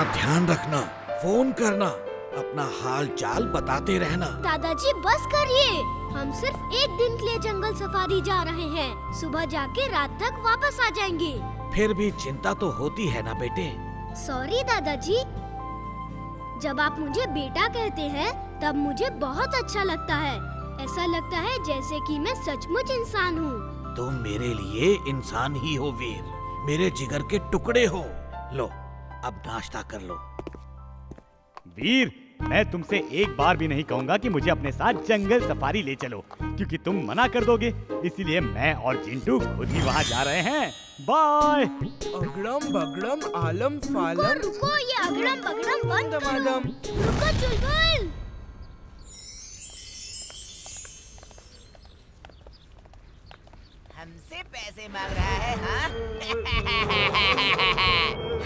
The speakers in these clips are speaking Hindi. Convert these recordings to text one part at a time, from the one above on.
अपना ध्यान रखना, फोन करना, अपना हाल चाल बताते रहना। दादाजी बस करिए, हम सिर्फ एक दिन के लिए जंगल सफारी जा रहे हैं। सुबह जाके रात तक वापस आ जाएंगे। फिर भी चिंता तो होती है ना बेटे। सॉरी दादाजी, जब आप मुझे बेटा कहते हैं तब मुझे बहुत अच्छा लगता है। ऐसा लगता है जैसे कि मैं सचमुच इंसान हूँ। तुम मेरे लिए इंसान ही हो वीर, मेरे जिगर के टुकड़े हो। लो अब नाश्ता कर लो। वीर, मैं तुमसे एक बार भी नहीं कहूँगा कि मुझे अपने साथ जंगल सफारी ले चलो, क्योंकि तुम मना कर दोगे। इसीलिए मैं और चिंटू खुद ही वहाँ जा रहे हैं। बाय। अगड़म बगड़म आलम फालम। रुको, ये अगड़म बगड़म बंद करो। दमादम। रुको चुलबुल। हमसे पैसे मांग रहा है, हाँ?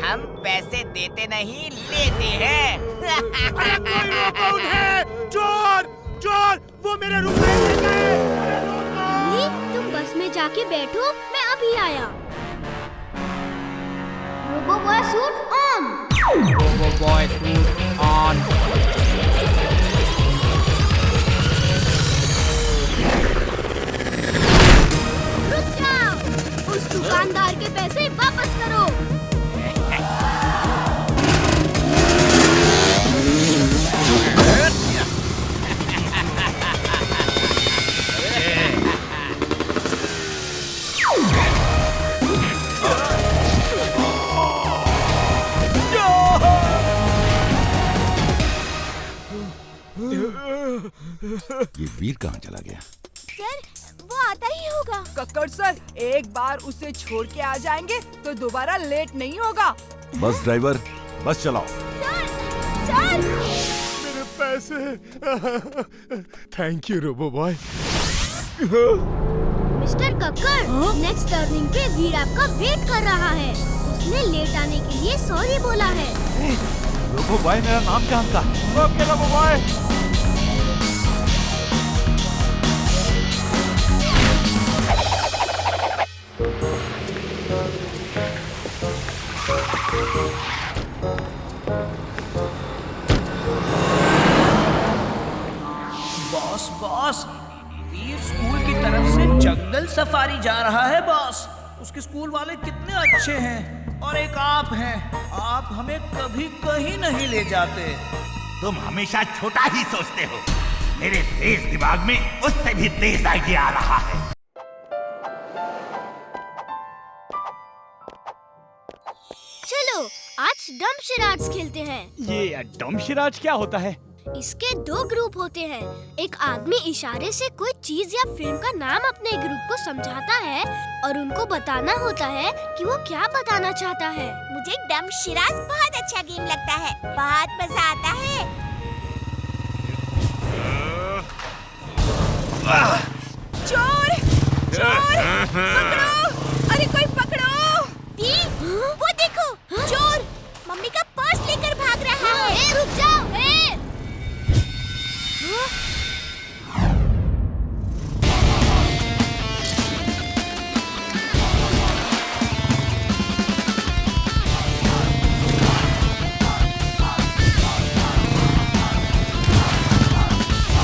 हम पैसे देते नहीं, लेते हैं। अरे कोई रोको उन्हें! चोर! चोर! वो मेरे रुपए ले गए! तुम बस में जाके बैठो, मैं अभी आया। Robo boy suit on. Robo boy suit on. रुक जाओ, उस दुकानदार के पैसे वापस करो। ये वीर कहाँ चला गया? सर, वो आता ही होगा। कक्कड़ सर, एक बार उसे छोड़ के आ जाएंगे तो दोबारा लेट नहीं होगा। बस ड्राइवर, बस चलाओ। Sir, sir. मेरे पैसे। Thank you robo boy. Mister Kakkar, next turning पे वीर आपका वेट कर रहा है। उसने लेट आने के लिए सॉरी बोला है। रोबो बॉय मेरा नाम क्या था? Okay robo boy. Boss boss, Veer school की तरफ से जंगल सफारी जा रहा है बॉस। उसके स्कूल वाले कितने अच्छे हैं, और एक आप हैं, आप हमें कभी कहीं नहीं ले जाते। तुम हमेशा छोटा ही सोचते हो। मेरे तेज दिमाग में उससे भी तेज आइडिया आ रहा है। चलो आज डम्ब शराड्स खेलते हैं। ये डम्ब शराड्स क्या होता है? इसके दो ग्रुप होते हैं। एक आदमी इशारे से कोई चीज या फिल्म का नाम अपने ग्रुप को समझाता है और उनको बताना होता है कि वो क्या बताना चाहता है। मुझे डम्ब शराड्स बहुत अच्छा गेम लगता है, बहुत मजा आता है। चोर! चोर! पकड़ो! अरे कोई पकड़ो! वो देखो, चोर मम्मी का पर्स लेकर भाग रहा है। रुक जाओ!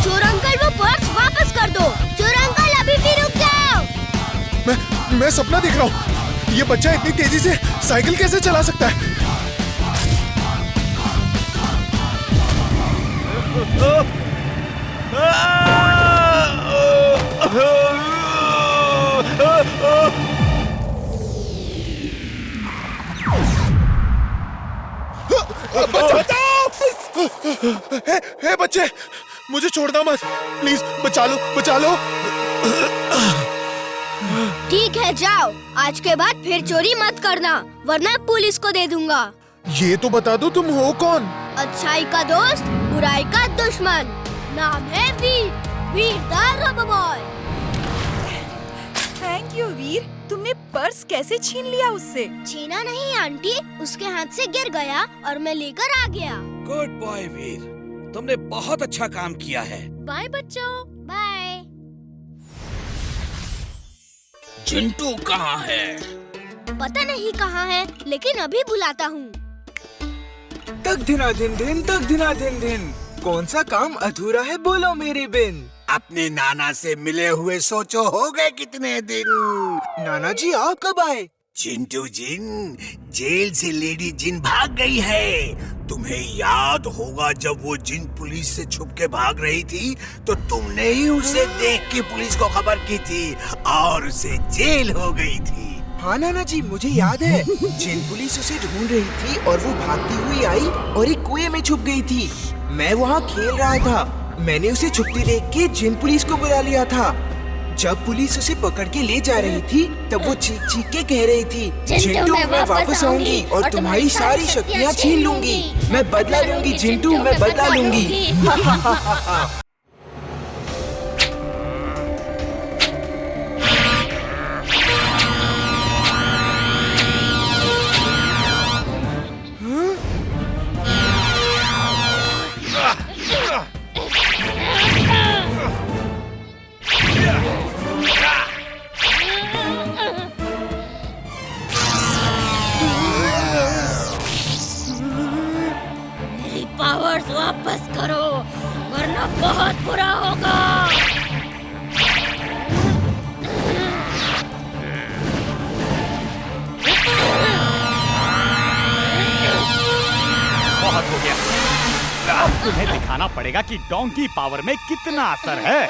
चोर अंकल, वो पर्स वापस कर दो। चोर अंकल, अभी भी रुक जाओ। मैं सपना देख रहा हूँ। ये बच्चा इतनी तेजी से साइकिल कैसे चला सकता है? हे बच्चे, मुझे छोड़ना मत, प्लीज बचा लो, बचा लो। ठीक है, जाओ। आज के बाद फिर चोरी मत करना, वरना पुलिस को दे दूंगा। ये तो बता दो तुम हो कौन? अच्छाई का दोस्त, बुराई का दुश्मन। नाम है Veer, Veer the robo boy. Thank you Veer, तुमने पर्स कैसे छीन लिया उससे? छीना नहीं आंटी, उसके हाथ से गिर गया और मैं लेकर आ गया। गुड बॉय वीर, तुमने बहुत अच्छा काम किया है। बाय बच्चों, बाय। चिंटू कहाँ है? पता नहीं कहाँ है, लेकिन अभी बुलाता हूँ। तक धिना धिन धिन तक धिना धिन धिन। कौन सा काम अधूरा है बोलो मेरी बिन। अपने नाना से मिले हुए सोचो हो गए कितने दिन। नाना जी आप कब आए? चिंटू जिन, जेल से लेडी जिन भाग गई है। तुम्हें याद होगा जब वो जिन पुलिस से छुप के भाग रही थी तो तुमने ही उसे देख के पुलिस को खबर की थी और उसे जेल हो गई थी। हाँ नाना जी मुझे याद है। जिन पुलिस उसे ढूंढ रही थी और वो भागती हुई आई और एक कुएं में छुप गई थी। मैं वहाँ खेल रहा था, मैंने उसे छुपती देख के जिन पुलिस को बुला लिया था। जब पुलिस उसे पकड़ के ले जा रही थी तब वो चीख चीख के कह रही थी, चिंटू मैं वापस आऊंगी और तुम्हारी सारी शक्तियाँ छीन लूंगी। मैं बदला लूंगी चिंटू, मैं बदला लूंगी। पावर्स वापस करो वरना बहुत बुरा होगा। बहुत हो गया। अब तुम्हें दिखाना पड़ेगा कि डोंकी पावर में कितना असर है।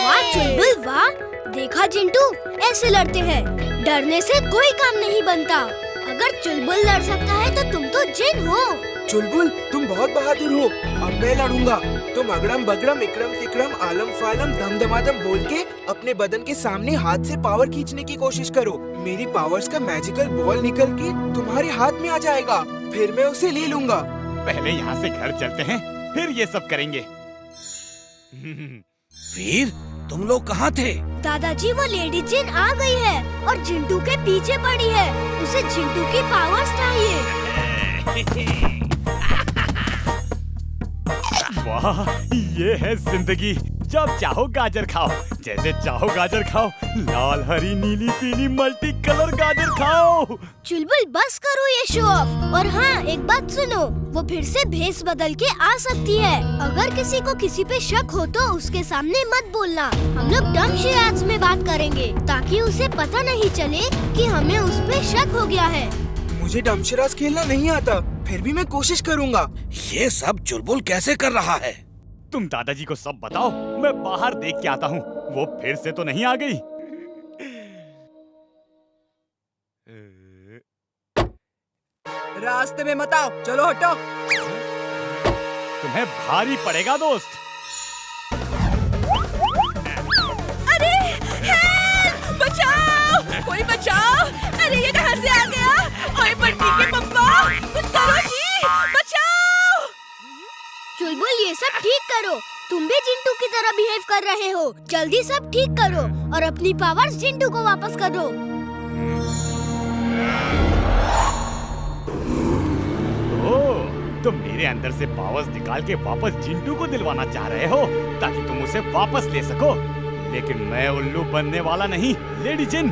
वाह चुलबुल वाह, देखा चिंटू ऐसे लड़ते हैं, डरने से कोई काम नहीं बनता। अगर चुलबुल लड़ सकता है तो तुम तो जिन हो। चुलबुल तुम बहुत बहादुर हो, अब मैं लड़ूंगा। तुम अगड़म बगड़म इकड़म तिकड़म आलम फालम दम दमादम बोल के अपने बदन के सामने हाथ से पावर खींचने की कोशिश करो। मेरी पावर्स का मैजिकल बॉल निकल के तुम्हारे हाथ में आ जाएगा, फिर मैं उसे ले लूंगा। पहले यहाँ से घर चलते हैं, फिर ये सब करेंगे। वीर तुम लोग कहाँ थे? दादाजी वो लेडी जिन आ गई है और चिंटू के पीछे पड़ी है। उसे चिंटू की पावर्स चाहिए। वाह ये है जिंदगी। जब चाहो गाजर खाओ, जैसे चाहो गाजर खाओ, लाल हरी नीली पीली मल्टी कलर गाजर खाओ। चुलबुल बस करो ये शो ऑफ। और हाँ एक बात सुनो, वो फिर से भेस बदल के आ सकती है। अगर किसी को किसी पे शक हो तो उसके सामने मत बोलना। हम लोग डम शिराज में बात करेंगे ताकि उसे पता नहीं चले कि हमें उस पे शक हो गया है। मुझे डमशराज खेलना नहीं आता, फिर भी मैं कोशिश करूंगा। ये सब चुलबुल कैसे कर रहा है? तुम दादाजी को सब बताओ, मैं बाहर देख के आता हूँ। वो फिर से तो नहीं आ गई? रास्ते में मत आओ, चलो हटो। तुम्हें भारी पड़ेगा दोस्त। अरे हेल्प! बचाओ, कोई बचाओ। अरे ये कहाँ से आ गया? ओए बंटी के पप्पा, कुछ करो जी, बचाओ। चुलबुल ये सब ठीक करो, तुम भी चिंटू की तरह बिहेव कर रहे हो। जल्दी सब ठीक करो और अपनी पावर्स चिंटू को वापस करो। ओह, तुम मेरे अंदर से पावर्स निकाल के वापस चिंटू को दिलवाना चाह रहे हो ताकि तुम उसे वापस ले सको। लेकिन मैं उल्लू बनने वाला नहीं लेडी जिन।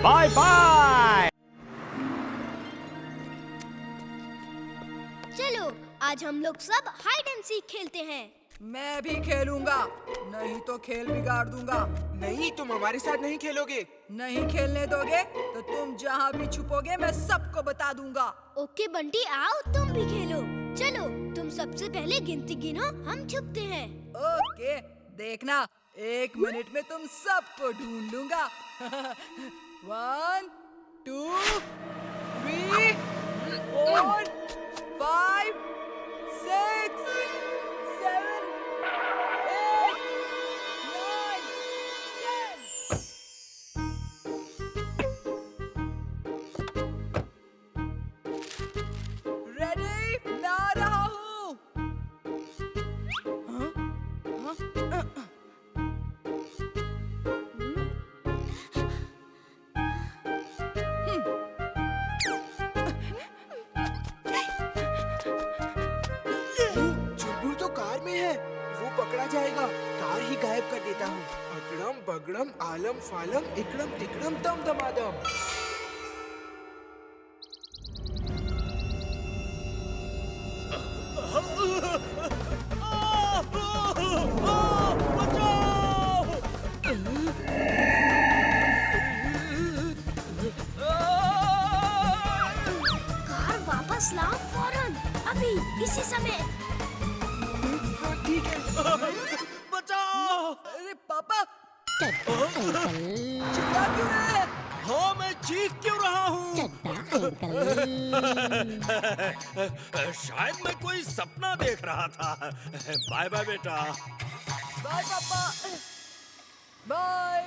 Bye bye. चलो आज हम लोग सब हाइड एंड सीक खेलते हैं। मैं भी खेलूंगा, नहीं तो खेल बिगाड़ दूंगा। नहीं तुम हमारे साथ नहीं खेलोगे। नहीं खेलने दोगे तो तुम जहाँ भी छुपोगे मैं सबको बता दूंगा। ओके बंटी आओ तुम भी खेलो। चलो तुम सबसे पहले गिनती गिनो, हम छुपते हैं। ओके देखना, 1 मिनट में तुम सबको ढूंढ लूंगा। 1 2 3 4 5 6 7 8 9 10। रेडी? मैं आ रहा हूँ। चुलबुल तो कार में है, वो पकड़ा जाएगा। कार ही गायब कर देता हूँ। अगड़म बगड़म आलम फालम इकड़म तिकड़म दम दमादम। पास लाओ फौरन, अभी इसी समय। ठीक है। बचाओ! अरे पापा, चिल्ला क्यों रहे हैं? हाँ, मैं चीख क्यों रहा हूँ? शायद मैं कोई सपना देख रहा था। बाय बाय बेटा। बाय पापा। बाय।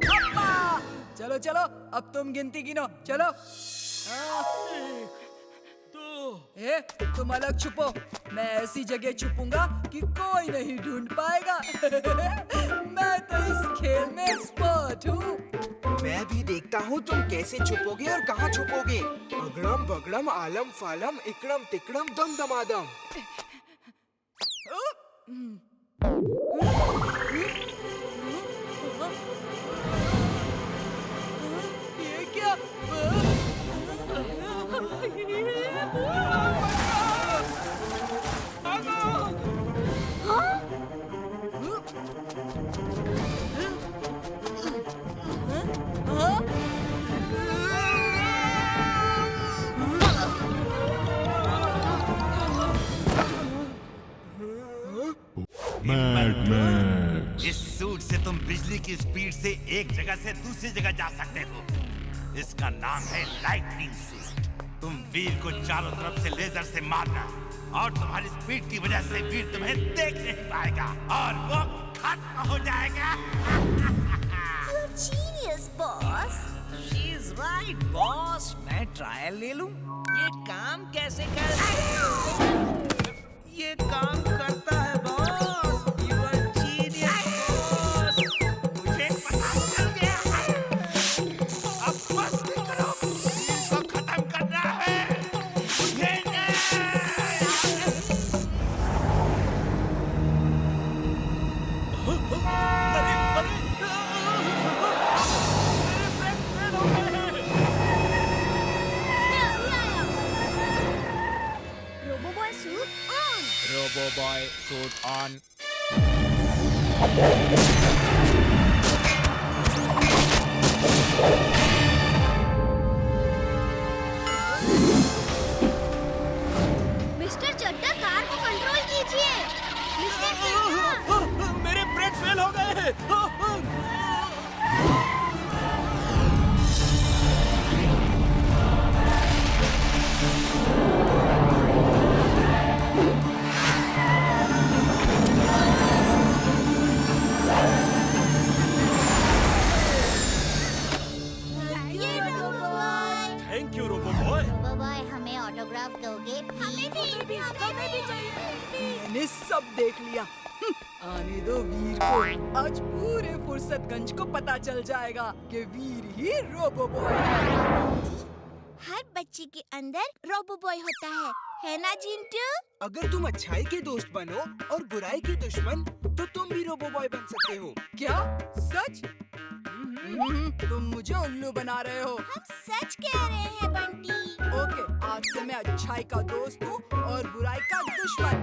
पापा, चलो चलो, अब तुम गिनती गिनो, चलो। 2 तुम अलग छुपो, मैं ऐसी जगह छुपूंगा कि कोई नहीं ढूंढ पाएगा। मैं तो इस खेल में एक्सपर्ट हूँ। मैं भी देखता हूँ तुम कैसे छुपोगे और कहाँ छुपोगे। अगड़म बगड़म आलम फालम इकड़म तिकड़म दम दमादम। ये क्या? इस सूट से तुम बिजली की स्पीड से एक जगह से दूसरी जगह जा सकते हो। इसका नाम है लाइटनिंग सूट। तुम वीर को चारों तरफ से लेजर से मारना और तुम्हारी स्पीड की वजह से वीर तुम्हें देख नहीं पाएगा और वो खत्म हो जाएगा। Genius boss. She is right, boss. मैं ट्रायल ले लूं? ये काम कैसे ये काम करता है boss. You are genius, boss. मुझे पता चल गया है। अब मस्ती करो, इसको खत्म करना है। मुझे Roboboy suit on. Roboboy suit on. Mister Chadda, car को कंट्रोल कीजिए। मिस्टर चड्डा। मेरे ब्रेक फेल हो गए हैं। Thank you रोबोबॉय। रोबोबॉय, हमें ऑटोग्राफ दोगे? हमें भी चाहिए। मैंने सब देख लिया। आने दो वीर को। आज पूरे फुर्सतगंज को पता चल जाएगा कि वीर ही रोबोबॉय है। हर बच्चे के अंदर रोबोबॉय होता है ना जिंटू? अगर तुम अच्छाई के दोस्त बनो और बुराई के दुश्मन, तो तुम भी रोबोबॉय बन सकते हो। क्या सच? तुम मुझे उल्लू बना रहे हो। हम सच कह रहे हैं बंटी। ओके, आज से मैं अच्छाई का दोस्त हूँ और बुराई का दुश्मन।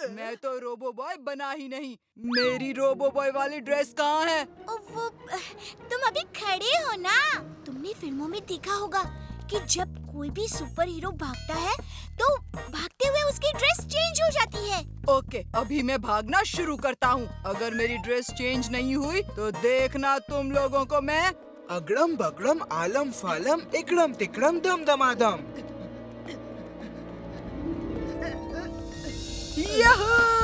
मैं तो रोबोबॉय बना ही नहीं। मेरी रोबोबॉय वाली ड्रेस कहाँ है? वो तुम अभी खड़े हो ना। तुमने फिल्मों में देखा होगा कि जब कोई भी सुपर हीरो भागता है तो भागते हुए उसकी ड्रेस चेंज हो जाती है। ओके, अभी मैं भागना शुरू करता हूँ। अगर मेरी ड्रेस चेंज नहीं हुई तो देखना तुम लोगों को मैं। अगड़म बगड़म आलम फालम इकड़म तिकड़म दम दमादम। यहू!